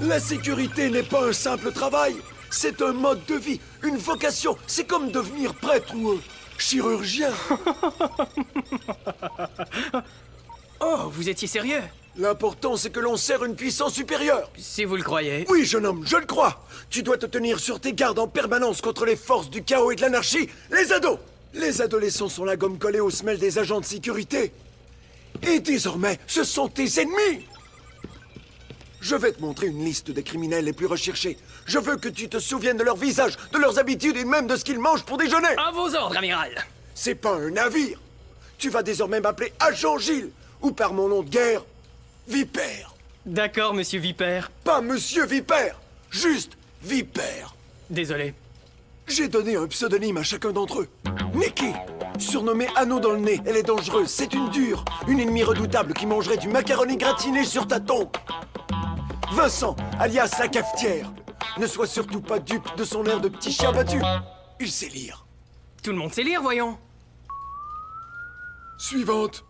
La sécurité n'est pas un simple travail, c'est un mode de vie, une vocation. C'est comme devenir prêtre ou chirurgien. Oh, vous étiez sérieux? L'important, c'est que l'on sert une puissance supérieure. Si vous le croyez. Oui, jeune homme, je le crois. Tu dois te tenir sur tes gardes en permanence contre les forces du chaos et de l'anarchie, les ados. Les adolescents sont la gomme collée aux semelles des agents de sécurité. Et désormais, ce sont tes ennemis. Je vais te montrer une liste des criminels les plus recherchés. Je veux que tu te souviennes de leurs visages, de leurs habitudes et même de ce qu'ils mangent pour déjeuner. À vos ordres, amiral. C'est pas un navire. Tu vas désormais m'appeler Agent Gilles, ou par mon nom de guerre, Vipère. D'accord, monsieur Vipère. Pas Monsieur Vipère, juste Vipère. Désolé. J'ai donné un pseudonyme à chacun d'entre eux. Nikki, surnommée Anneau dans le nez, elle est dangereuse, c'est une dure, une ennemie redoutable qui mangerait du macaroni gratiné sur ta tombe. Vincent, alias la cafetière. Ne sois surtout pas dupe de son air de petit chien battu. Il sait lire. Tout le monde sait lire, voyons. Suivante.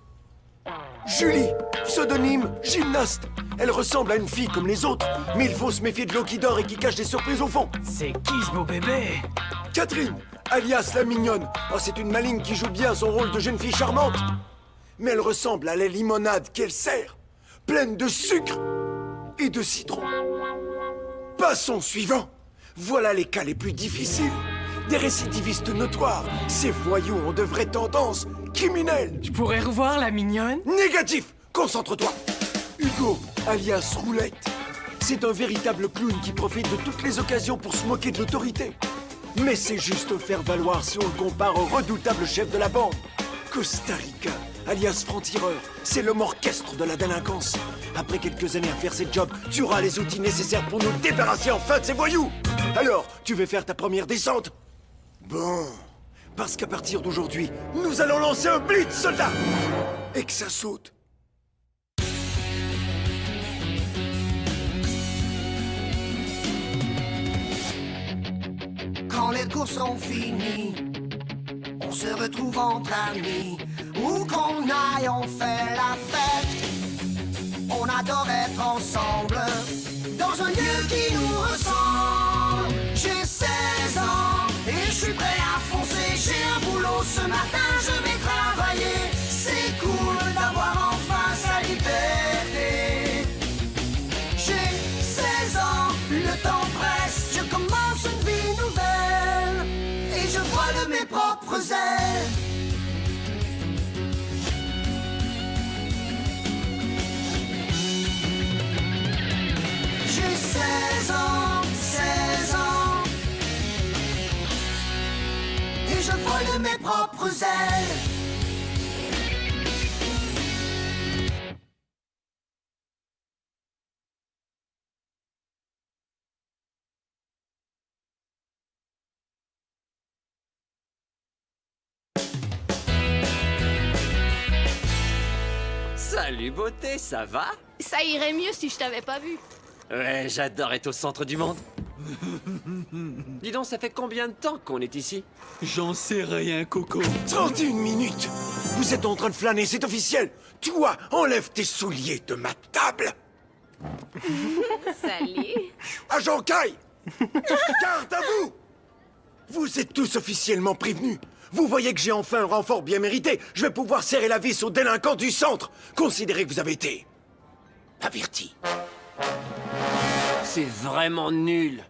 Julie, pseudonyme gymnaste. Elle ressemble à une fille comme les autres, mais il faut se méfier de l'eau qui dort et qui cache des surprises au fond. C'est qui ce beau bébé? Catherine, alias la mignonne. Oh, c'est une maligne qui joue bien son rôle de jeune fille charmante. Mais elle ressemble à la limonade qu'elle sert, pleine de sucre et de citron. Passons suivant. Voilà les cas les plus difficiles. Des récidivistes notoires. Ces voyous ont de vraies tendances criminelles. Je pourrais revoir la mignonne? Négatif. Concentre-toi. Hugo, alias Roulette. C'est un véritable clown qui profite de toutes les occasions pour se moquer de l'autorité. Mais c'est juste faire valoir si on le compare au redoutable chef de la bande. Costa Rica, alias franc-tireur, c'est l'homme orchestre de la délinquance. Après quelques années à faire ses jobs, tu auras les outils nécessaires pour nous débarrasser enfin de ces voyous. Alors, tu veux faire ta première descente? Bon, parce qu'à partir d'aujourd'hui, nous allons lancer un blitz, soldat. Et que ça saute. Quand les cours sont finis, on se retrouve entre amis. Où qu'on aille, on fait la fête. On adore être ensemble, dans un lieu qui nous ressemble. J'ai 16 ans et je suis prêt à foncer. J'ai un boulot ce matin, je vais travailler. C'est cool d'avoir enfin sa liberté. J'ai 16 ans, le temps presse. Je commence une vie nouvelle et je vole de mes propres ailes. J'ai 16 ans, 16 ans et je vole de mes propres ailes. Salut beauté, ça va? Ça irait mieux si je t'avais pas vu. Ouais, j'adore être au centre du monde. Dis donc, ça fait combien de temps qu'on est ici? J'en sais rien, Coco. 31 minutes. Vous êtes en train de flâner, c'est officiel. Toi, enlève tes souliers de ma table. Salut. Agent Kai. Garde à vous. Vous êtes tous officiellement prévenus. Vous voyez que j'ai enfin un renfort bien mérité. Je vais pouvoir serrer la vis aux délinquants du centre. Considérez que vous avez été avertis. C'est vraiment nul.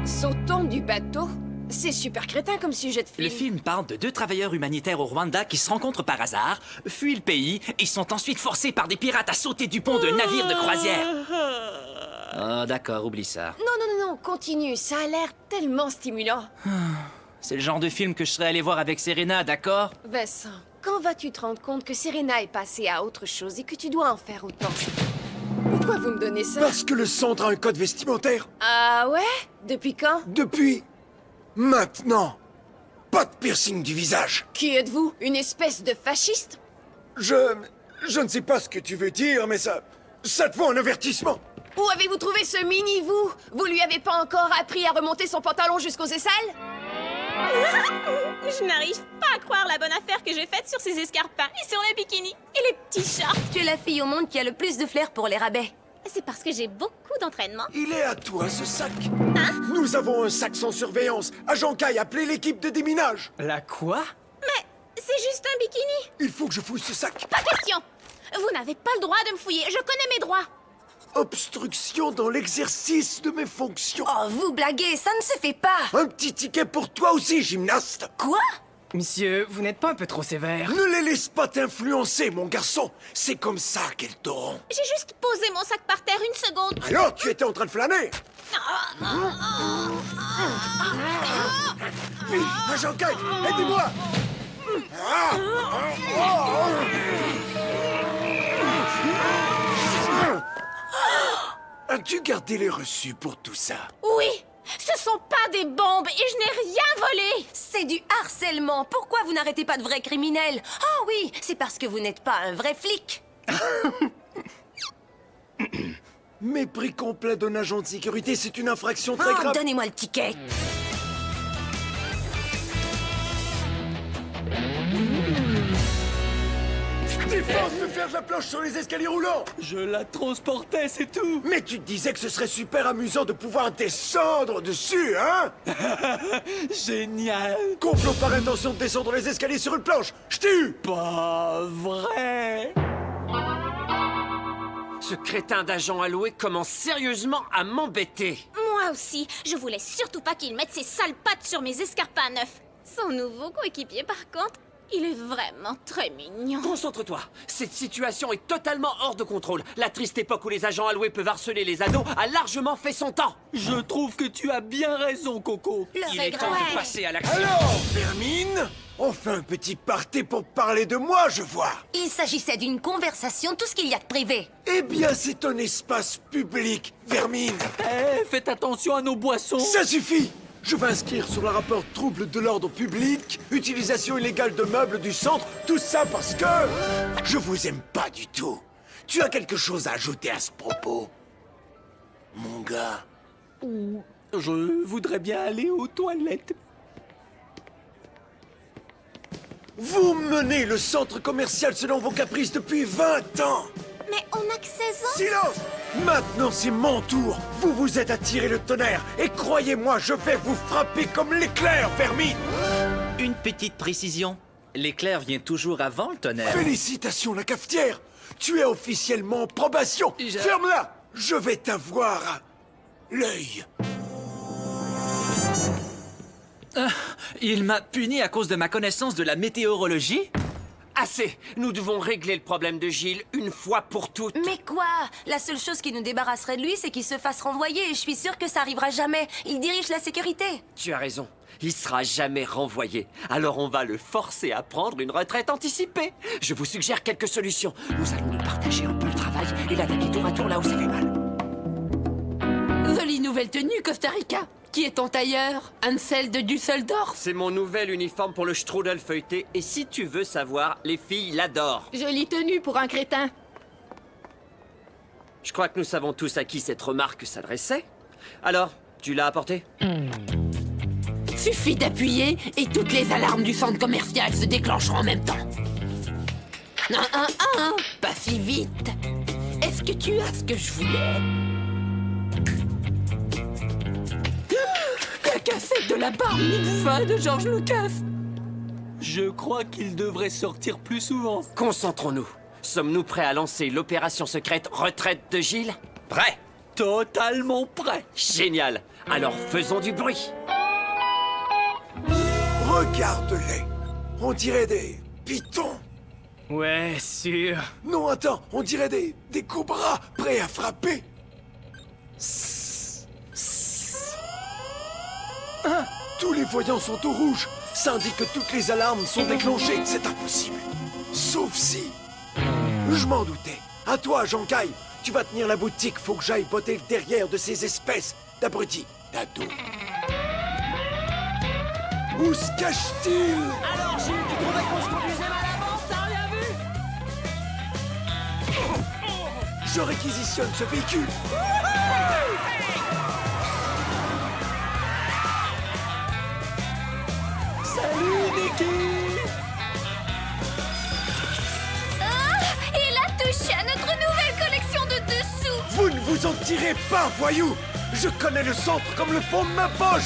Sautons du bateau. C'est super crétin comme sujet de film. Le film parle de deux travailleurs humanitaires au Rwanda qui se rencontrent par hasard, fuient le pays et sont ensuite forcés par des pirates à sauter du pont d'un navire de croisière. Oh, d'accord, oublie ça. Non, continue. Ça a l'air tellement stimulant. C'est le genre de film que je serais allé voir avec Serena, d'accord? Vincent, quand vas-tu te rendre compte que Serena est passée à autre chose et que tu dois en faire autant? Pourquoi vous me donnez ça? Parce que le centre a un code vestimentaire. Ah ouais? Depuis quand? Depuis maintenant. Pas de piercing du visage. Qui êtes-vous? Une espèce de fasciste? Je ne sais pas ce que tu veux dire, mais ça te vaut un avertissement. Où avez-vous trouvé ce mini-vous? Vous lui avez pas encore appris à remonter son pantalon jusqu'aux aisselles? Je n'arrive pas à croire la bonne affaire que j'ai faite sur ces escarpins et sur les bikinis et les petits chats. Tu es la fille au monde qui a le plus de flair pour les rabais. C'est parce que j'ai beaucoup d'entraînement. Il est à toi, ce sac. Nous avons un sac sans surveillance. Agent Kai, appelez l'équipe de déminage. La quoi? Mais c'est juste un bikini. Il faut que je fouille ce sac. Pas question. Vous n'avez pas le droit de me fouiller. Je connais mes droits. Obstruction dans l'exercice de mes fonctions. Oh, vous blaguez, ça ne se fait pas. Un petit ticket pour toi aussi, gymnaste. Quoi? Monsieur, vous n'êtes pas un peu trop sévère? Ne les laisse pas t'influencer, mon garçon. C'est comme ça qu'elles t'auront. J'ai juste posé mon sac par terre une seconde. Alors, tu étais en train de flâner. Vite, agent Kai, aidez-moi. As-tu gardé les reçus pour tout ça? Oui, ce sont pas des bombes et je n'ai rien volé. C'est du harcèlement. Pourquoi vous n'arrêtez pas de vrais criminels? Ah oui, c'est parce que vous n'êtes pas un vrai flic. Mépris complet d'un agent de sécurité, c'est une infraction très Oh, grave. donnez-moi le ticket. Défense de faire de la planche sur les escaliers roulants. Je la transportais, c'est tout. Mais tu te disais que ce serait super amusant de pouvoir descendre dessus, hein? Génial. Complot par intention de descendre les escaliers sur une planche. Je tue. Pas vrai. Ce crétin d'agent alloué commence sérieusement à m'embêter. Moi aussi, je voulais surtout pas qu'il mette ses sales pattes sur mes escarpins neufs. Son nouveau coéquipier, par contre, il est vraiment très mignon. Concentre-toi. Cette situation est totalement hors de contrôle. La triste époque où les agents alloués peuvent harceler les ados a largement fait son temps. Je trouve que tu as bien raison, Coco. Il est temps de passer à l'action. Alors, Vermine, on fait un petit party pour parler de moi, je vois. Il s'agissait d'une conversation, tout ce qu'il y a de privé. Eh bien, c'est un espace public, Vermine. Eh, faites attention à nos boissons. Ça suffit. Je vais inscrire sur le rapport trouble de l'ordre public, utilisation illégale de meubles du centre, tout ça parce que je vous aime pas du tout. Tu as quelque chose à ajouter à ce propos, mon gars? Je voudrais bien aller aux toilettes. Vous menez le centre commercial selon vos caprices depuis 20 ans. Mais on n'a que 16 ans. Silence! Maintenant, c'est mon tour. Vous vous êtes attiré le tonnerre. Et croyez-moi, je vais vous frapper comme l'éclair, Vermine. Une petite précision. L'éclair vient toujours avant le tonnerre. Félicitations, la cafetière. Tu es officiellement en probation. Ferme-la. Je vais t'avoir à l'œil. Il m'a puni à cause de ma connaissance de la météorologie? Assez. Nous devons régler le problème de Gilles une fois pour toutes. Mais quoi? La seule chose qui nous débarrasserait de lui, c'est qu'il se fasse renvoyer. Et je suis sûre que ça arrivera jamais. Il dirige la sécurité. Tu as raison. Il sera jamais renvoyé. Alors on va le forcer à prendre une retraite anticipée. Je vous suggère quelques solutions. Nous allons nous partager un peu le travail et l'attaquer tour à tour là où ça fait mal. Jolie nouvelle tenue, Costa Rica. Qui est ton tailleur? Ansel de Düsseldorf. C'est mon nouvel uniforme pour le strudel feuilleté. Et si tu veux savoir, les filles l'adorent. Jolie tenue pour un crétin. Je crois que nous savons tous à qui cette remarque s'adressait. Alors, tu l'as apporté? Suffit d'appuyer et toutes les alarmes du centre commercial se déclencheront en même temps. Pas si vite. Est-ce que tu as ce que je voulais? La cassette de la bar mitzvah de George Lucas. Je crois qu'il devrait sortir plus souvent. Concentrons-nous. Sommes-nous prêts à lancer l'opération secrète retraite de Gilles? Prêt? Totalement prêt. Génial. Alors faisons du bruit. Regarde-les. On dirait des pitons. Ouais, sûr. Non, attends, on dirait des cobras prêts à frapper. Hein? Tous les voyants sont au rouge. Ça indique que toutes les alarmes sont déclenchées. C'est impossible. Sauf si... Je m'en doutais. À toi, Jean Kai. Tu vas tenir la boutique. Faut que j'aille botter le derrière de ces espèces d'abrutis, d'ados. Où se cache-t-il? Alors, Gilles, tu trouvais qu'on se conduisait mal avant? T'as rien vu? Je réquisitionne ce véhicule. Salut, Nicky. Il a touché à notre nouvelle collection de dessous. Vous ne vous en tirez pas, voyou! Je connais le centre comme le fond de ma poche!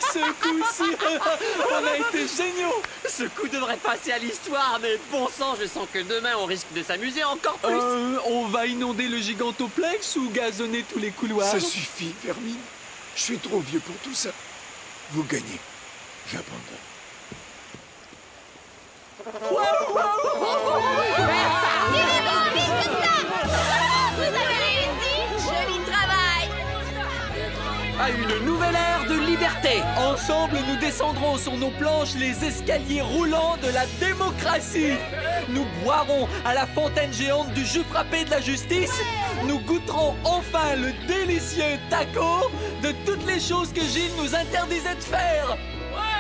Ce coup-ci, on a été géniaux. Ce coup devrait passer à l'histoire, mais bon sang, je sens que demain on risque de s'amuser encore plus. On va inonder le gigantoplex ou gazonner tous les couloirs? Ça suffit, Vermine. Je suis trop vieux pour tout ça. Vous gagnez. J'abandonne. Vous avez réussi! Joli travail! À une nouvelle ère de liberté. Ensemble, nous descendrons sur nos planches les escaliers roulants de la démocratie. Nous boirons à la fontaine géante du jus frappé de la justice. Nous goûterons enfin le délicieux taco de toutes les choses que Gilles nous interdisait de faire.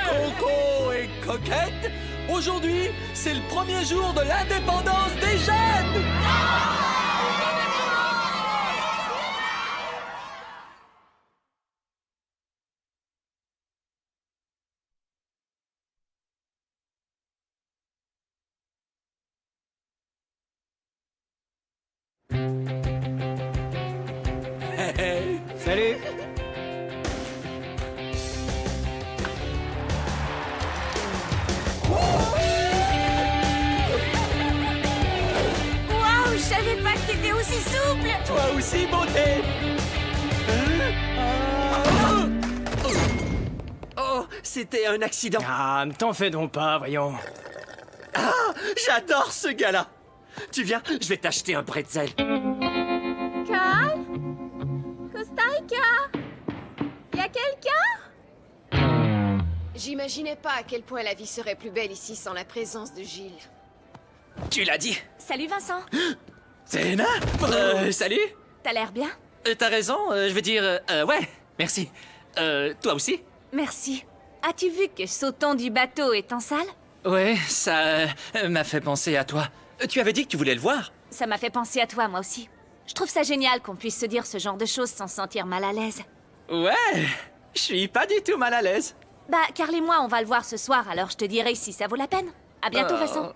Coco et Coquette, aujourd'hui, c'est le premier jour de l'indépendance des jeunes. Salut. Waouh, je savais pas que t'étais aussi souple! Toi aussi, beauté. Oh, c'était un accident. Ah, t'en fais donc pas, voyons. J'adore ce gars-là. Tu viens, je vais t'acheter un bretzel. Carl? Costa Rica? Y a quelqu'un? J'imaginais pas à quel point la vie serait plus belle ici sans la présence de Gilles. Tu l'as dit. Salut Vincent. Serena. Salut. T'as l'air bien? T'as raison, je veux dire... ouais, merci. Toi aussi? Merci. As-tu vu que sautant du bateau est en salle? Ouais, ça m'a fait penser à toi. Tu avais dit que tu voulais le voir? Ça m'a fait penser à toi, moi aussi. Je trouve ça génial qu'on puisse se dire ce genre de choses sans se sentir mal à l'aise. Ouais, je suis pas du tout mal à l'aise. Bah, Carl et moi, on va le voir ce soir, alors je te dirai si ça vaut la peine. À bientôt, Vincent.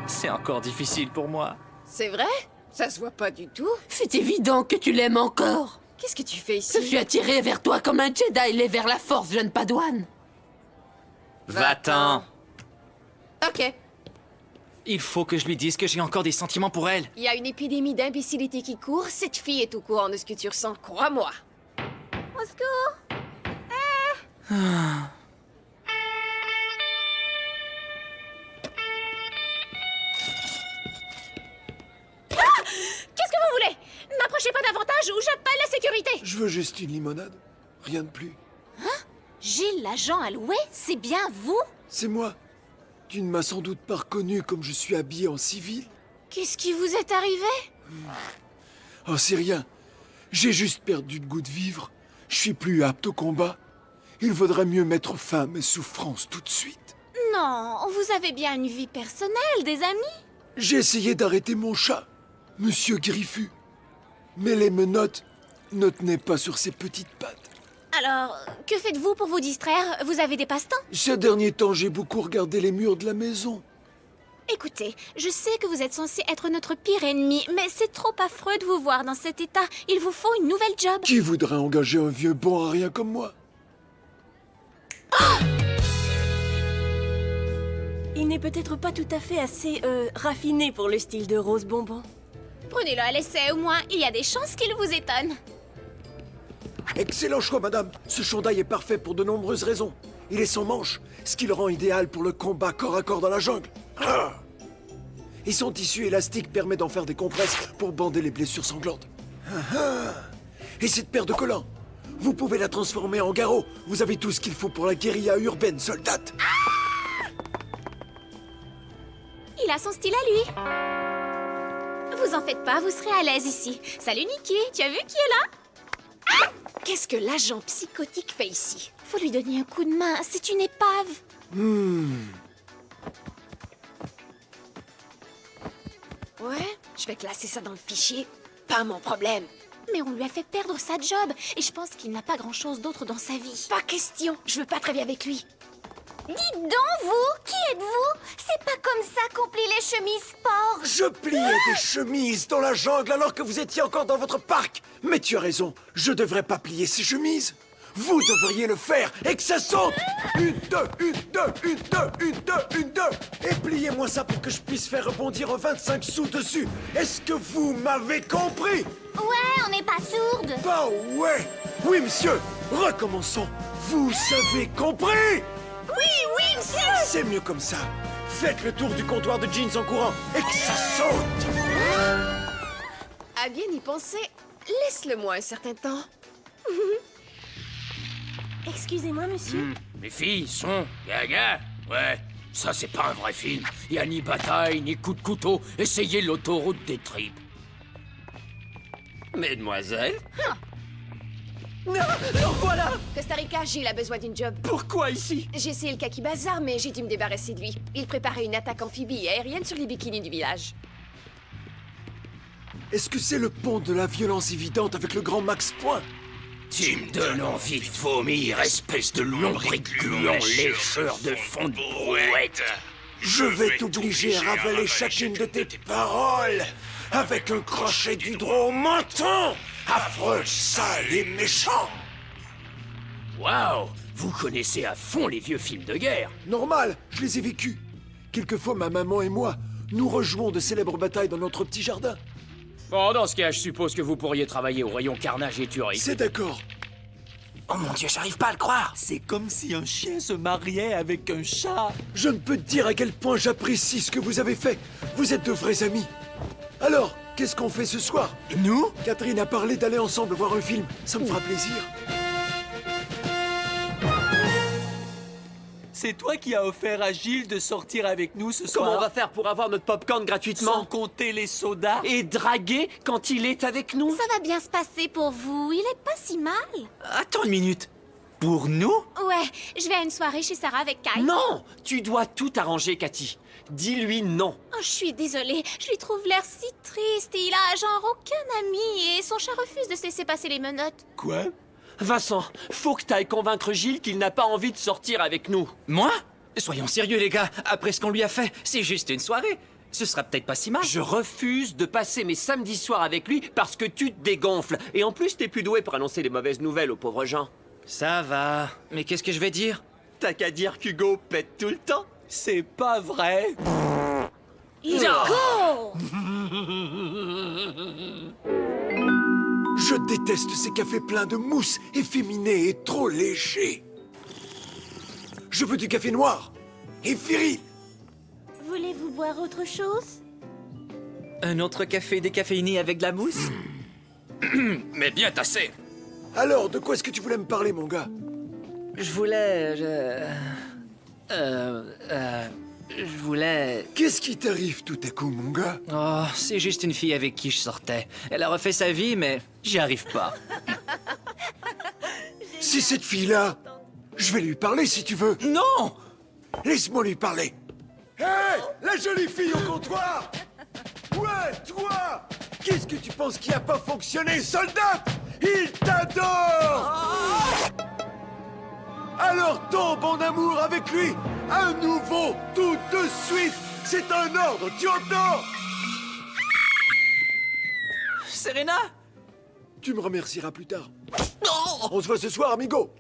C'est encore difficile pour moi. C'est vrai? Ça se voit pas du tout. C'est évident que tu l'aimes encore. Qu'est-ce que tu fais Je ici? suis attiré vers toi comme un Jedi l'est vers la force, jeune Padawan. Va-t'en. Ok. Il faut que je lui dise que j'ai encore des sentiments pour elle. Il y a une épidémie d'imbécilité qui court. Cette fille est au courant de ce que tu ressens, crois-moi. Au secours! Qu'est-ce que vous voulez? N'approchez pas davantage ou j'appelle la sécurité! Je veux juste une limonade. Rien de plus. Gilles, l'agent alloué, c'est bien vous? C'est moi. Tu ne m'as sans doute pas reconnu comme je suis habillé en civil. Qu'est-ce qui vous est arrivé? Oh, c'est rien. J'ai juste perdu le goût de vivre. Je suis plus apte au combat. Il vaudrait mieux mettre fin à mes souffrances tout de suite. Non, vous avez bien une vie personnelle, des amis? J'ai essayé d'arrêter mon chat, Monsieur Griffu. Mais les menottes ne tenaient pas sur ses petites pattes. Alors, que faites-vous pour vous distraire? Vous avez des passe-temps? Ces derniers temps, j'ai beaucoup regardé les murs de la maison. Écoutez, je sais que vous êtes censé être notre pire ennemi, mais c'est trop affreux de vous voir dans cet état. Il vous faut une nouvelle job. Qui voudrait engager un vieux bon à rien comme moi? Il n'est peut-être pas tout à fait assez, raffiné pour le style de Rose Bonbon. Prenez-le à l'essai, au moins, il y a des chances qu'il vous étonne. Excellent choix, madame. Ce chandail est parfait pour de nombreuses raisons. Il est sans manches, ce qui le rend idéal pour le combat corps à corps dans la jungle. Ah! Et son tissu élastique permet d'en faire des compresses pour bander les blessures sanglantes. Ah! Et cette paire de collants, vous pouvez la transformer en garrot. Vous avez tout ce qu'il faut pour la guérilla urbaine, soldate. Il a son style à lui. Vous en faites pas, vous serez à l'aise ici. Salut Nikki, tu as vu qui est là? Qu'est-ce que l'agent psychotique fait ici? Faut lui donner un coup de main, c'est une épave. Ouais, je vais classer ça dans le fichier. Pas mon problème. Mais on lui a fait perdre sa job, et je pense qu'il n'a pas grand-chose d'autre dans sa vie. Pas question, je veux pas travailler avec lui. Dites donc, vous, qui êtes-vous? C'est pas comme ça qu'on plie les chemises sport. Je pliais des chemises dans la jungle alors que vous étiez encore dans votre parc. Mais tu as raison, je devrais pas plier ces chemises. Vous devriez le faire et que ça saute. Une, deux, une, deux, une, deux, une, deux, une, deux. Et pliez-moi ça pour que je puisse faire rebondir 25 sous dessus. Est-ce que vous m'avez compris? Ouais, on n'est pas sourde. Bah ouais. Oui, monsieur. Recommençons. Vous avez compris? Oui, monsieur! C'est mieux comme ça. Faites le tour du comptoir de jeans en courant et que ça saute. À bien y penser, laisse-le-moi un certain temps. Excusez-moi, monsieur. Les filles sont gaga. Ouais, ça c'est pas un vrai film. Y a ni bataille, ni coup de couteau. Essayez l'autoroute des tripes. Mesdemoiselles, Costa Rica, Gilles a besoin d'une job. pourquoi ici? J'ai essayé le kaki bazar, mais j'ai dû me débarrasser de lui. Il préparait une attaque amphibie et aérienne sur les bikinis du village. Est-ce que c'est le pont de la violence évidente avec le grand Max Point? Tu me donnes envie de vomir, espèce de lombric gluant lécheur de fond de brouette. Je vais t'obliger à ravaler chacune de tes paroles avec un crochet du droit au menton. Affreux, sale et méchant. Waouh, vous connaissez à fond les vieux films de guerre. Normal, je les ai vécus. Quelquefois, ma maman et moi, nous rejouons de célèbres batailles dans notre petit jardin. Bon, dans ce cas, je suppose que vous pourriez travailler au rayon carnage et tuerie. C'est d'accord. Oh mon Dieu, j'arrive pas à le croire. C'est comme si un chien se mariait avec un chat. Je ne peux te dire à quel point j'apprécie ce que vous avez fait. Vous êtes de vrais amis. Alors, qu'est-ce qu'on fait ce soir? Nous? Catherine a parlé d'aller ensemble voir un film. Ça me fera plaisir. C'est toi qui as offert à Gilles de sortir avec nous ce soir. Comment on va faire pour avoir notre popcorn gratuitement? Sans compter les sodas. Et draguer quand il est avec nous? Ça va bien se passer pour vous, il est pas si mal. Attends une minute. Pour nous? Ouais, je vais à une soirée chez Sarah avec Kai. Non! Tu dois tout arranger, Cathy. Dis-lui non. Oh, je suis désolée, je lui trouve l'air si triste et il a genre aucun ami et son chat refuse de se laisser passer les menottes. Quoi? Vincent, faut que t'ailles convaincre Gilles qu'il n'a pas envie de sortir avec nous. Moi? Soyons sérieux, les gars. Après ce qu'on lui a fait, c'est juste une soirée. Ce sera peut-être pas si mal. Je refuse de passer mes samedis soirs avec lui parce que tu te dégonfles. Et en plus, t'es plus doué pour annoncer les mauvaises nouvelles aux pauvres gens. Ça va. Mais qu'est-ce que je vais dire? T'as qu'à dire qu'Hugo pète tout le temps. C'est pas vrai. Je déteste ces cafés pleins de mousse, efféminés et trop légers. Je veux du café noir et viril. Voulez-vous boire autre chose? Un autre café décaféiné avec de la mousse? Mais bien tassé. Alors, de quoi est-ce que tu voulais me parler, mon gars? Je voulais... Je voulais... Qu'est-ce qui t'arrive tout à coup, mon gars? Oh, c'est juste une fille avec qui je sortais. Elle a refait sa vie, mais j'y arrive pas. C'est cette fille-là. Je vais lui parler si tu veux. Non! Laisse-moi lui parler. Hé, la jolie fille au comptoir! Ouais, toi! Qu'est-ce que tu penses qui a pas fonctionné, soldat? Il t'adore! Alors tombe en amour avec lui! À nouveau, tout de suite! C'est un ordre, tu entends? Serena? Tu me remercieras plus tard. On se voit ce soir, amigo!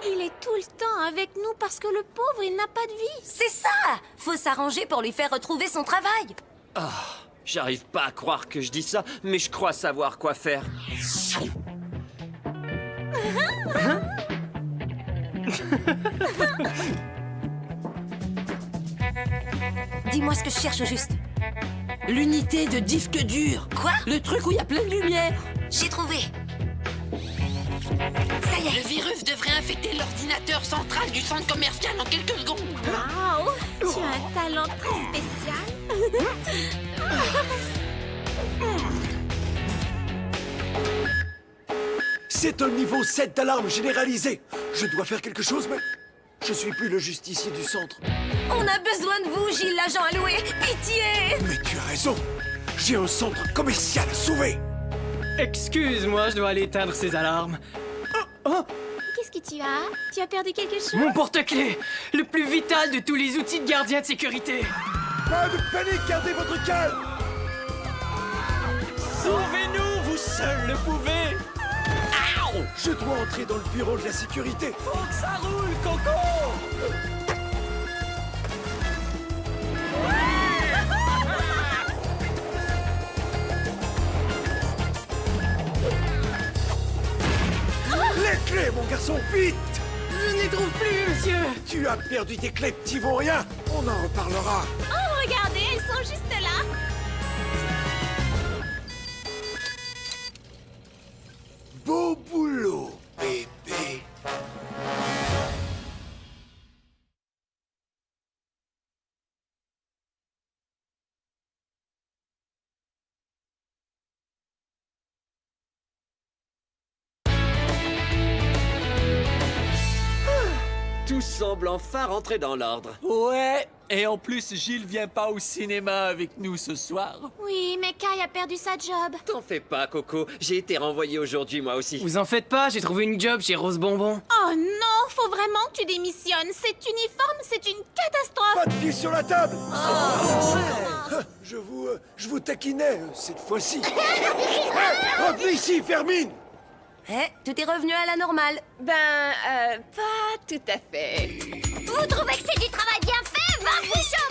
Il est tout le temps avec nous parce que le pauvre, il n'a pas de vie. C'est ça! Faut s'arranger pour lui faire retrouver son travail. J'arrive pas à croire que je dis ça, mais je crois savoir quoi faire. Dis-moi ce que je cherche juste. L'unité de disque dur. Quoi? Le truc où il y a plein de lumière. J'ai trouvé. Ça y est. Le virus devrait infecter l'ordinateur central du centre commercial en quelques secondes. Waouh, tu as un talent très spécial. C'est un niveau 7 d'alarme généralisé. Je dois faire quelque chose, mais je suis plus le justicier du centre. On a besoin de vous, Gilles, l'agent alloué. Pitié! Mais tu as raison. J'ai un centre commercial à sauver. Excuse-moi, je dois aller éteindre ces alarmes. Qu'est-ce que tu as? Tu as perdu quelque chose? Mon porte-clés, le plus vital de tous les outils de gardien de sécurité. Pas de panique, gardez votre calme. Sauvez-nous, vous seuls le pouvez. Je dois entrer dans le bureau de la sécurité. Faut que ça roule, Coco. Les clés, mon garçon, vite! Je ne les trouve plus, monsieur. Tu as perdu tes clés, petit vaurien. On en reparlera. Oh, regardez, elles sont juste là. Beau boulot, bébé. Tout semble enfin rentrer dans l'ordre. Ouais, et en plus, Gilles vient pas au cinéma avec nous ce soir. Oui, mais Kai a perdu sa job. T'en fais pas, Coco. J'ai été renvoyé aujourd'hui, moi aussi. Vous en faites pas, j'ai trouvé une job chez Rose Bonbon. Oh non, faut vraiment que tu démissionnes. Cet uniforme, c'est une catastrophe. Pas de pied sur la table. Je vous taquinais cette fois-ci. Revenez ici, Fermine. Tout est revenu à la normale. Ben, pas tout à fait. Vous trouvez que c'est du travail bien fait, va, Bouchon?